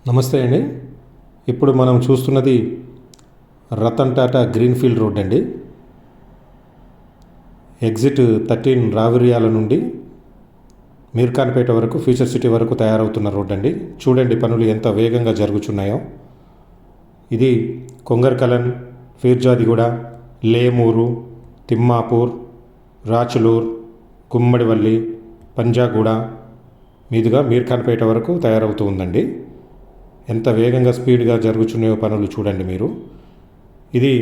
నమస్తే అండి. ఇప్పుడు మనం చూస్తున్నది రతన్ టాటా గ్రీన్ఫీల్డ్ రోడ్ అండి. ఎగ్జిట్ 13 రావిర్యాల నుండి మీర్ఖాన్పేట వరకు ఫ్యూచర్ సిటీ వరకు తయారవుతున్న రోడ్ అండి. చూడండి పనులు ఎంత వేగంగా జరుగుతున్నాయో. ఇది కొంగర్కలన్, ఫీర్జాదిగూడ, లేమూరు, తిమ్మాపూర్, రాచులూర్, గుమ్మడివల్లి, పంజాగూడ మీదుగా మీర్ఖాన్పేట వరకు తయారవుతూ ఉందండి. ఎంత వేగంగా స్పీడ్గా జరుగుతున్నాయో పనులు చూడండి మీరు. ఇది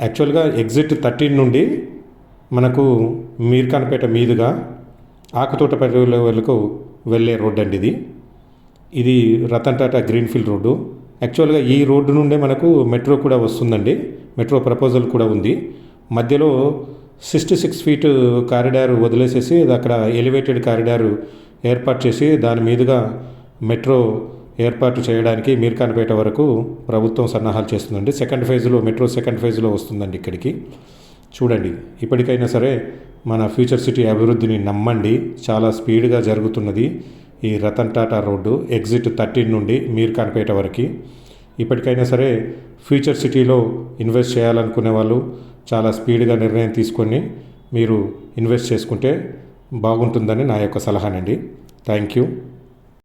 యాక్చువల్గా ఎగ్జిట్ 13 నుండి మనకు మీర్ఖాన్పేట మీదుగా ఆకుతోటపల్లి వరకు వెళ్ళే రోడ్డు అండి. ఇది రతన్ టాటా గ్రీన్ఫీల్డ్ రోడ్డు. యాక్చువల్గా ఈ రోడ్డు నుండే మనకు మెట్రో కూడా వస్తుందండి. మెట్రో ప్రపోజల్ కూడా ఉంది. మధ్యలో 66 ఫీట్ కారిడార్ వదిలేసేసి అక్కడ ఎలివేటెడ్ కారిడార్ ఏర్పాటు చేసి దాని మీదుగా మెట్రో ఏర్పాటు చేయడానికి మీర్ఖాన్పేట వరకు ప్రభుత్వం సన్నాహాలు చేస్తుందండి. సెకండ్ ఫేజ్లో మెట్రో సెకండ్ ఫేజ్లో వస్తుందండి ఇక్కడికి. చూడండి, ఇప్పటికైనా సరే మన ఫ్యూచర్ సిటీ అభివృద్ధిని నమ్మండి. చాలా స్పీడ్గా జరుగుతున్నది ఈ రతన్ టాటా రోడ్డు ఎగ్జిట్ 13 నుండి మీర్ఖాన్పేట వరకు. ఇప్పటికైనా సరే ఫ్యూచర్ సిటీలో ఇన్వెస్ట్ చేయాలనుకునే వాళ్ళు చాలా స్పీడ్గా నిర్ణయం తీసుకొని మీరు ఇన్వెస్ట్ చేసుకుంటే బాగుంటుందని నా యొక్క సలహానండి. Thank you.